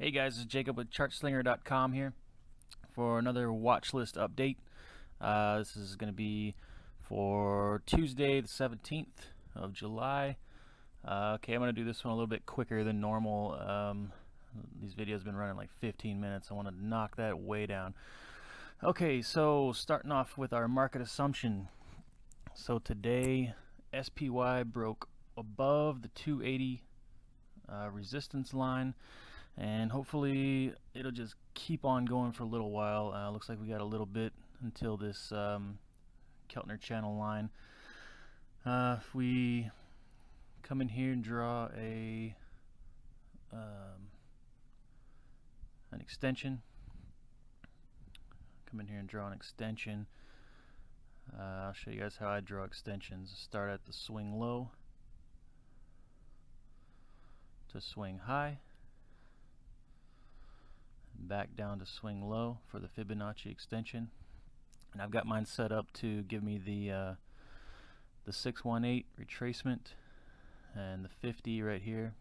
Hey guys, this is Jacob with ChartSlinger.com here for another watch list update. This is going to be for Tuesday the 17th of July. Okay, I'm going to do this one a little bit quicker than normal. These videos have been running like 15 minutes. I want to knock that way down. Okay, so starting off with our market assumption. So today, SPY broke above the 280 resistance line, and hopefully it'll just keep on going for a little while. Looks like we got a little bit until this Keltner channel line. If we come in here and draw an extension, I'll show you guys how I draw extensions. Start at the swing low to swing high, back down to swing low for the Fibonacci extension. And I've got mine set up to give me the 618 retracement and the 50 right here,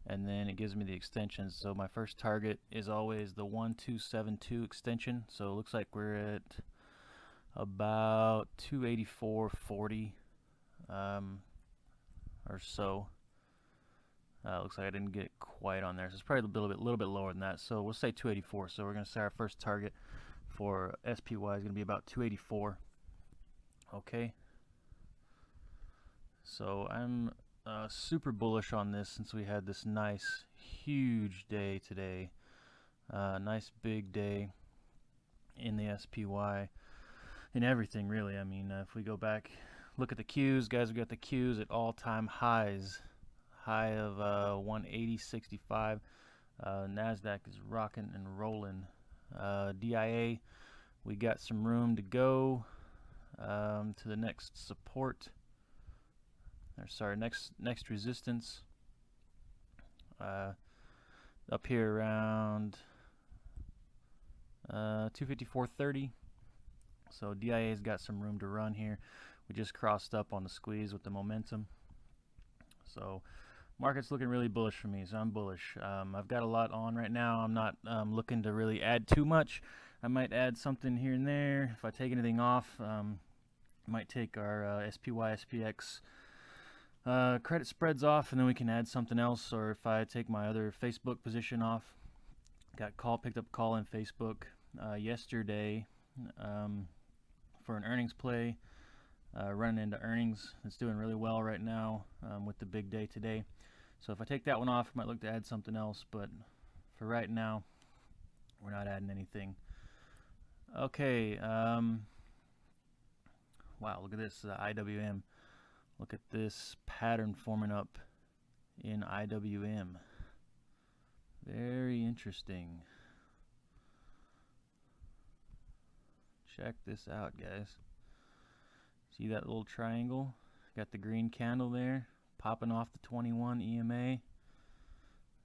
and then it gives me the extensions. So my first target is always the 1272 extension. So it looks like we're at about 284.40 or so. Looks like I didn't get it quite on there, so it's probably a little bit lower than that. So we'll say 284. So we're going to say our first target for SPY is going to be about 284. Okay. So I'm super bullish on this since we had this nice huge day today. Nice big day in the SPY, in everything really. I mean, if we go back, look at the Qs, guys, we got the Qs at all-time highs. High of 180.65. Nasdaq is rocking and rolling. DIA, we got some room to go to the next support. Next resistance. Up here around 254.30. So DIA's got some room to run here. We just crossed up on the squeeze with the momentum. So market's looking really bullish for me, so I'm bullish. I've got a lot on right now. I'm not looking to really add too much. I might add something here and there. If I take anything off, I might take our SPY, SPX credit spreads off, and then we can add something else. Or if I take my other Facebook position off, picked up a call in Facebook yesterday for an earnings play. Running into earnings. It's doing really well right now with the big day today. So if I take that one off, I might look to add something else, but for right now, we're not adding anything. Okay. Wow, look at this IWM. Look at this pattern forming up in IWM. Very interesting. Check this out, guys. See that little triangle? Got the green candle there, popping off the 21 EMA.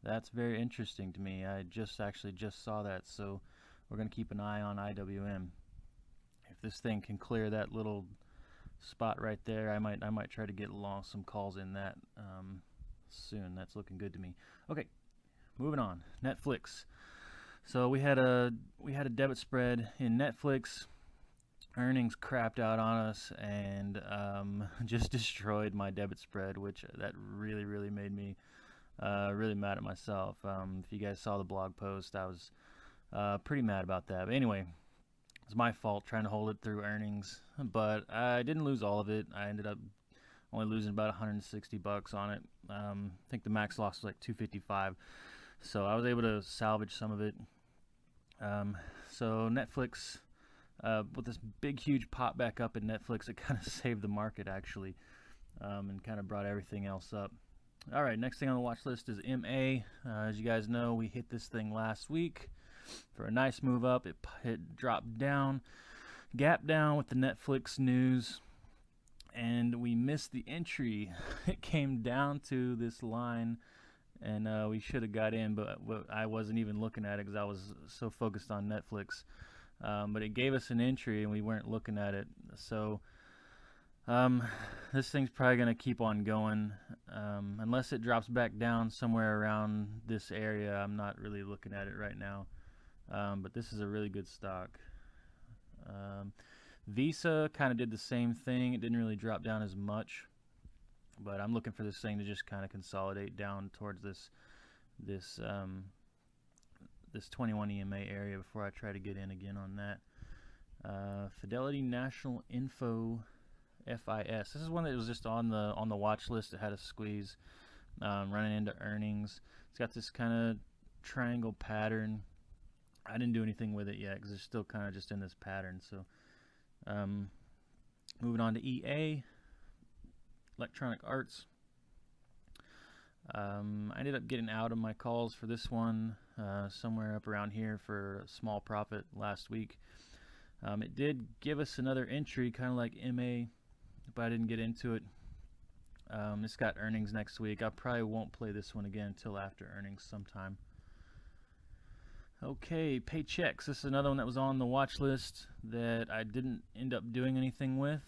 That's very interesting to me. I actually just saw that, so we're going to keep an eye on IWM. If this thing can clear that little spot right there, I might try to get along some calls in that soon. That's looking good to me. Okay, moving on. Netflix. So we had a debit spread in Netflix. Earnings crapped out on us and just destroyed my debit spread, which that really made me really mad at myself. If you guys saw the blog post, I was pretty mad about that. But anyway, it's my fault trying to hold it through earnings, but I didn't lose all of it. I ended up only losing about 160 bucks on it. I think the max loss was like 255, so I was able to salvage some of it. So Netflix, with this big huge pop back up in Netflix, it kind of saved the market actually, and kind of brought everything else up. All right, next thing on the watch list is MA. As you guys know, we hit this thing last week for a nice move up. It dropped down, gap down with the Netflix news, and we missed the entry. It came down to this line, and we should have got in, but I wasn't even looking at it because I was so focused on Netflix. But it gave us an entry and we weren't looking at it. So Um, this thing's probably going to keep on going unless it drops back down somewhere around this area. I'm not really looking at it right now, but this is a really good stock. Visa kind of did the same thing. It didn't really drop down as much, but I'm looking for this thing to just kind of consolidate down towards this 21 EMA area before I try to get in again on that. Fidelity National Info FIS. This is one that was just on the watch list. It had a squeeze running into earnings. It's got this kind of triangle pattern. I didn't do anything with it yet because it's still kind of just in this pattern. So moving on to EA, Electronic Arts. I ended up getting out of my calls for this one somewhere up around here for a small profit last week. It did give us another entry, kind of like MA, but I didn't get into it. It's got earnings next week. I probably won't play this one again until after earnings sometime. Okay, Paychecks. This is another one that was on the watch list that I didn't end up doing anything with.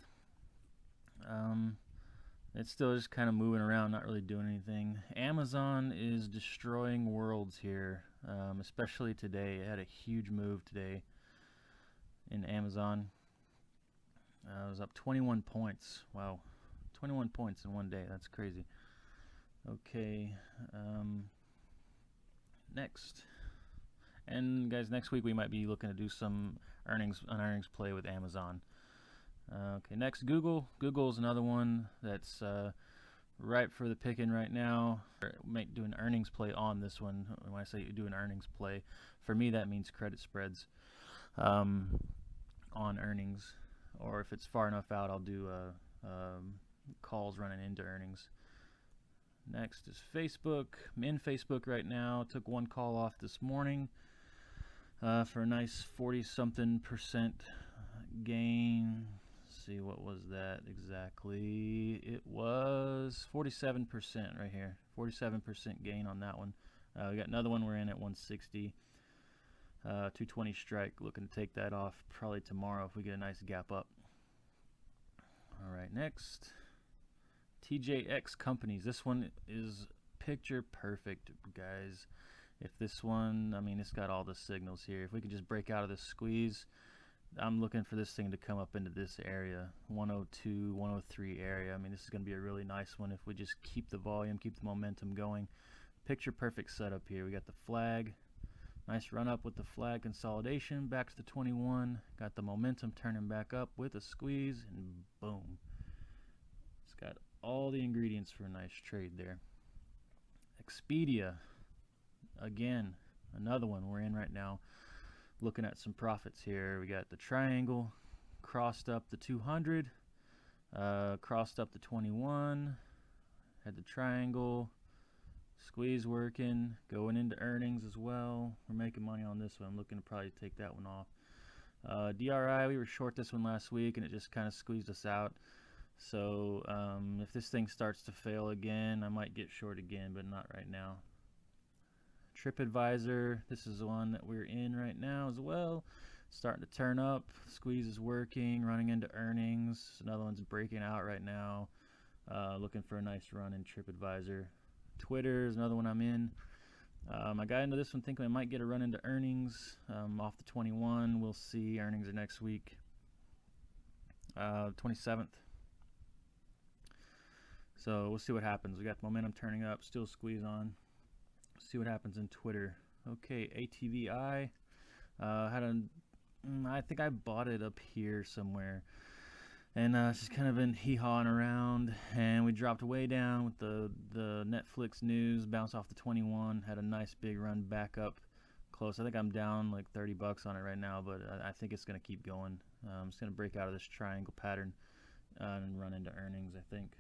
It's still just kind of moving around, not really doing anything. Amazon is destroying worlds here, especially today. It had a huge move today in Amazon. It was up 21 points. Wow, 21 points in one day. That's crazy. Okay, next. And guys, next week we might be looking to do some earnings play with Amazon. Okay, next, Google. Google is another one that's ripe for the picking right now. We might do an earnings play on this one. When I say do an earnings play, for me that means credit spreads on earnings, or if it's far enough out, I'll do calls running into earnings. Next is Facebook. I'm in Facebook right now. Took one call off this morning for a nice 40-something% gain. Let's see, what was that exactly? It was 47% right here. 47% gain on that one. We got another one we're in at 160. 220 strike. Looking to take that off probably tomorrow if we get a nice gap up. All right, next. TJX Companies. This one is picture perfect, guys. If this one, I mean, it's got all the signals here. If we can just break out of this squeeze, I'm looking for this thing to come up into this area, 102, 103 area. I mean, this is going to be a really nice one if we just keep the volume, keep the momentum going. Picture perfect setup here. We got the flag. Nice run up with the flag consolidation. Back to the 21. Got the momentum turning back up with a squeeze, and boom. It's got all the ingredients for a nice trade there. Expedia. Again, another one we're in right now. Looking at some profits here. We got the triangle, crossed up the 200, crossed up the 21, had the triangle, squeeze working, going into earnings as well. We're making money on this one. I'm looking to probably take that one off. DRI, we were short this one last week and it just kind of squeezed us out. So if this thing starts to fail again, I might get short again, but not right now. TripAdvisor, this is the one that we're in right now as well. Starting to turn up, squeeze is working, running into earnings. Another one's breaking out right now. Looking for a nice run in TripAdvisor. Twitter is another one I'm in. I got into this one thinking I might get a run into earnings off the 21. We'll see. Earnings are next week, 27th. So we'll see what happens. We got the momentum turning up, still squeeze on. See what happens in Twitter. Okay, ATVI. I think I bought it up here somewhere. And it's just kind of been hee-hawing around. And we dropped way down with the Netflix news. Bounced off the 21. Had a nice big run back up close. I think I'm down like $30 on it right now. But I think it's going to keep going. It's going to break out of this triangle pattern and run into earnings, I think.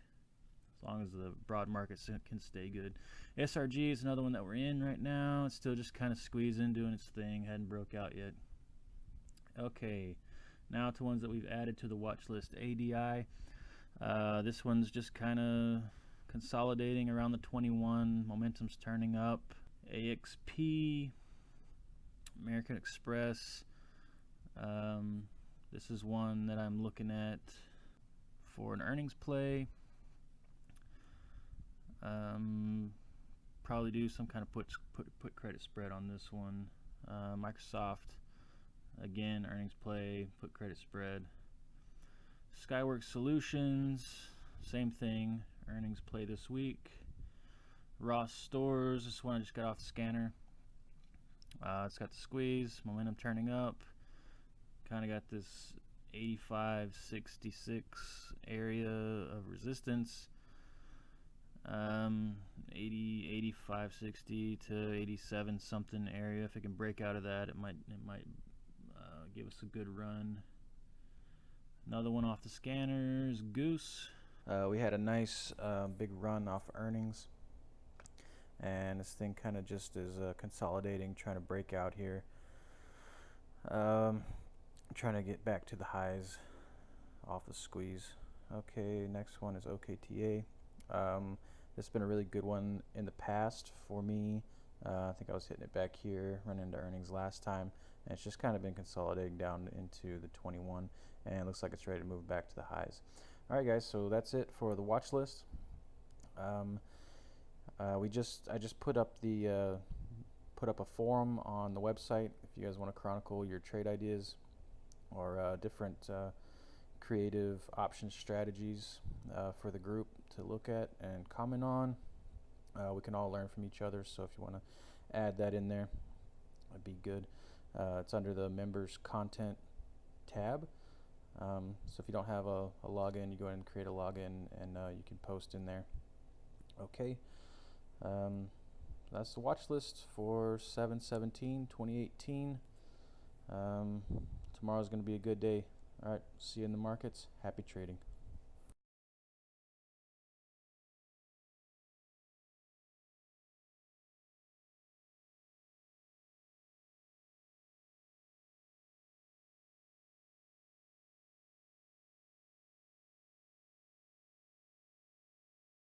As long as the broad market can stay good. SRG is another one that we're in right now. It's still just kind of squeezing, doing its thing. Hadn't broke out yet. Okay, now to ones that we've added to the watch list. ADI. This one's just kind of consolidating around the 21. Momentum's turning up. AXP. American Express. This is one that I'm looking at for an earnings play. Probably do some kind of put credit spread on this one. Microsoft, again, earnings play, put credit spread. Skyworks Solutions, same thing, earnings play this week. Ross Stores, this one I just got off the scanner. It's got the squeeze, momentum turning up. Kind of got this 85.66 area of resistance. 85.60 to 87 something area. If it can break out of that, it might give us a good run. Another one off the scanners, Goose. We had a nice big run off earnings, and this thing kind of just is consolidating, trying to break out here. Trying to get back to the highs off the squeeze. Okay, next one is OKTA. This has been a really good one in the past for me. I think I was hitting it back here, running into earnings last time, and it's just kind of been consolidating down into the 21, and it looks like it's ready to move back to the highs. All right, guys, so that's it for the watch list. I just put up a forum on the website if you guys want to chronicle your trade ideas or different creative option strategies for the group to look at and comment on. We can all learn from each other, so if you want to add that in there, that'd be good. It's under the members content tab. So if you don't have a login, you go ahead and create a login, and you can post in there. Okay, that's the watch list for 7/17/2018. Tomorrow's going to be a good day. All right, see you in the markets. Happy trading.